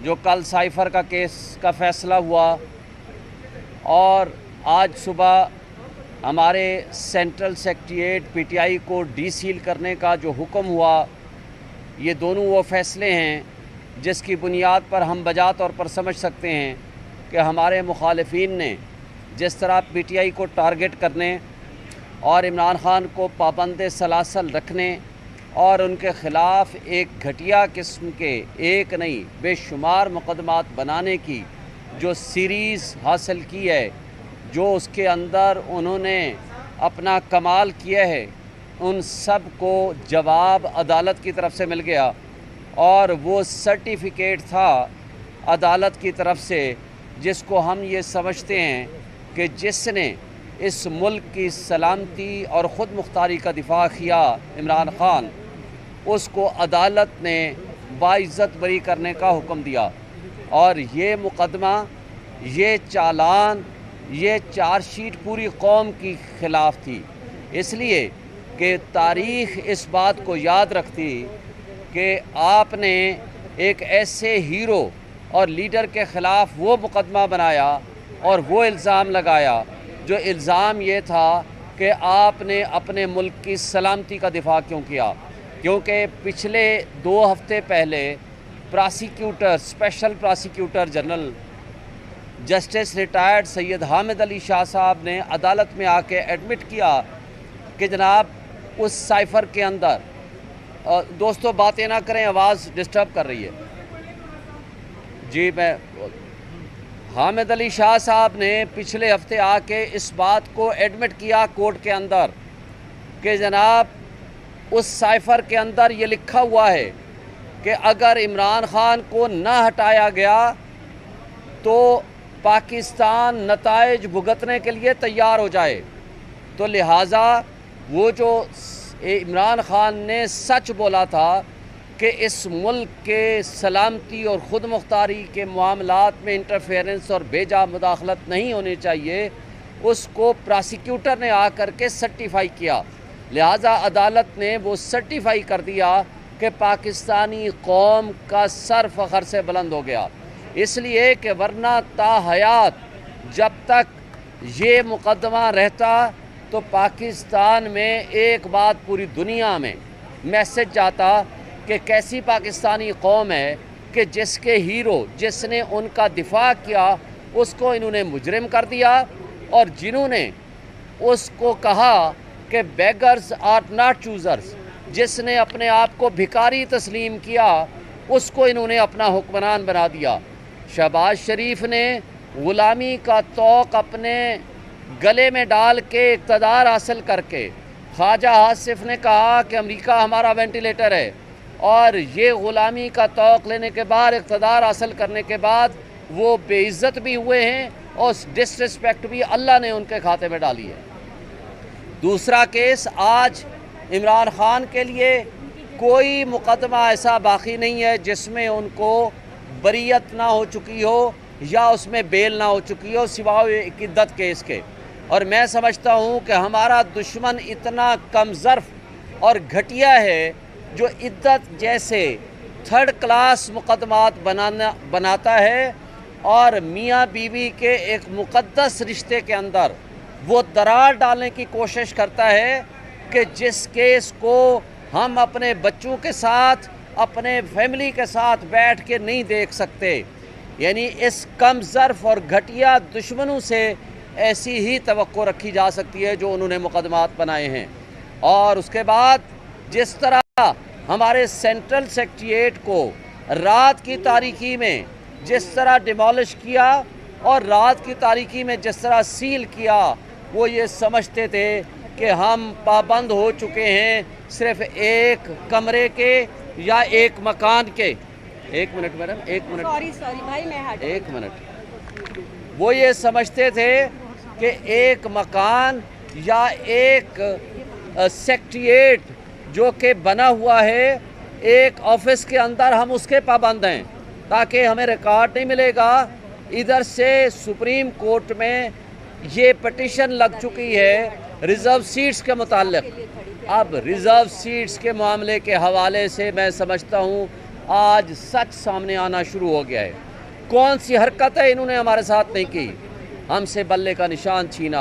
जो कल साइफर का केस का फ़ैसला हुआ और आज सुबह हमारे सेंट्रल सेक्रेटेरिएट पीटीआई को डीसील करने का जो हुक्म हुआ, ये दोनों वो फ़ैसले हैं जिसकी बुनियाद पर हम बजा तौर पर समझ सकते हैं कि हमारे मुखालिफिन ने जिस तरह पीटीआई को टारगेट करने और इमरान ख़ान को पाबंद सलासल रखने और उनके ख़िलाफ़ एक घटिया किस्म के एक नहीं बेशुमार मुकदमात बनाने की जो सीरीज़ हासिल की है, जो उसके अंदर उन्होंने अपना कमाल किया है, उन सब को जवाब अदालत की तरफ से मिल गया। और वो सर्टिफिकेट था अदालत की तरफ से जिसको हम ये समझते हैं कि जिसने इस मुल्क की सलामती और ख़ुद मुख्तारी का दिफा किया, इमरान ख़ान, उसको अदालत ने बाइज़्ज़त बरी करने का हुक्म दिया। और ये मुकदमा, ये चालान, ये चार्जशीट पूरी कौम की ख़िलाफ़ थी, इसलिए कि तारीख़ इस बात को याद रखती कि आपने एक ऐसे हीरो और लीडर के ख़िलाफ़ वो मुकदमा बनाया और वो इल्ज़ाम लगाया जो इल्ज़ाम ये था कि आपने अपने मुल्क की सलामती का दिफा क्यों किया। क्योंकि पिछले 2 हफ़्ते पहले prosecutor, special prosecutor general justice retired Syed Hamid Ali Shah साहब ने अदालत में आके एडमिट किया कि जनाब उस साइफ़र के अंदर, दोस्तों बातें ना करें, आवाज़ डिस्टर्ब कर रही है जी। मैं हामिद अली शाह साहब ने पिछले हफ्ते आके इस बात को एडमिट किया कोर्ट के अंदर कि जनाब उस साइफ़र के अंदर ये लिखा हुआ है कि अगर इमरान ख़ान को ना हटाया गया तो पाकिस्तान नताइज भुगतने के लिए तैयार हो जाए। तो लिहाजा वो जो इमरान ख़ान ने सच बोला था कि इस मुल्क के सलामती और ख़ुद मुख्तारी के मामलात में इंटरफेरेंस और बेजा मुदाखलत नहीं होनी चाहिए, उसको प्रोसिक्यूटर ने आकर के सर्टिफाई किया। लिहाजा अदालत ने वो सर्टिफाई कर दिया कि पाकिस्तानी कौम का सर फ़ख्र से बुलंद हो गया। इसलिए कि वरना ताहयात जब तक ये मुकदमा रहता तो पाकिस्तान में एक बात पूरी दुनिया में मैसेज जाता कि कैसी पाकिस्तानी कौम है कि जिसके हीरो, जिसने उनका दिफा किया, उसको इन्होंने मुजरिम कर दिया, और जिन्होंने उसको कहा कि बेगर्स आर नॉट चूज़र्स, जिसने अपने आप को भिखारी तस्लीम किया, उसको इन्होंने अपना हुक्मरान बना दिया। शहबाज शरीफ ने ग़ुलामी का तौक अपने गले में डाल के इक़्तिदार हासिल करके, ख्वाजा आसिफ ने कहा कि अमेरिका हमारा वेंटिलेटर है, और ये ग़ुलामी का तौक लेने के बाद, इक़्तिदार हासिल करने के बाद वो बेइज्जत भी हुए हैं और डिसरिस्पेक्ट भी अल्लाह ने उनके खाते में डाली है। दूसरा केस, आज इमरान ख़ान के लिए कोई मुकदमा ऐसा बाकी नहीं है जिसमें उनको बरीयत ना हो चुकी हो या उसमें बेल ना हो चुकी हो, सिवाय एक इद्दत केस के। और मैं समझता हूँ कि हमारा दुश्मन इतना कमज़र्फ़ और घटिया है जो इद्दत जैसे 3rd क्लास मुकदमात बनाता है और मियाँ बीवी के एक मुक़द्दस रिश्ते के अंदर वो दरार डालने की कोशिश करता है कि जिस केस को हम अपने बच्चों के साथ, अपने फैमिली के साथ बैठ के नहीं देख सकते। यानी इस कमज़र्फ़ और घटिया दुश्मनों से ऐसी ही तवक्को रखी जा सकती है जो उन्होंने मुकदमात बनाए हैं। और उसके बाद जिस तरह हमारे सेंट्रल सेक्रेटेरिएट को रात की तारीकी में जिस तरह डिमोलिश किया और रात की तारीकी में जिस तरह सील किया, वो ये समझते थे कि हम पाबंद हो चुके हैं सिर्फ़ एक कमरे के या एक मकान के। एक मिनट मैडम, एक मिनट, सॉरी भाई, मैं एक मिनट। वो ये समझते थे कि एक मकान या एक सेक्रेटेरिएट जो कि बना हुआ है एक ऑफिस के अंदर, हम उसके पाबंद हैं ताकि हमें रिकॉर्ड नहीं मिलेगा। इधर से सुप्रीम कोर्ट में ये पिटीशन लग चुकी है रिज़र्व सीट्स के मुताल्लिक़। अब रिज़र्व सीट्स के मामले के हवाले से मैं समझता हूँ آج سچ سامنے آنا شروع ہو گیا ہے۔ کون سی حرکت ہے انہوں نے ہمارے ساتھ نہیں کی؟ ہم سے بلے کا نشان چھینا،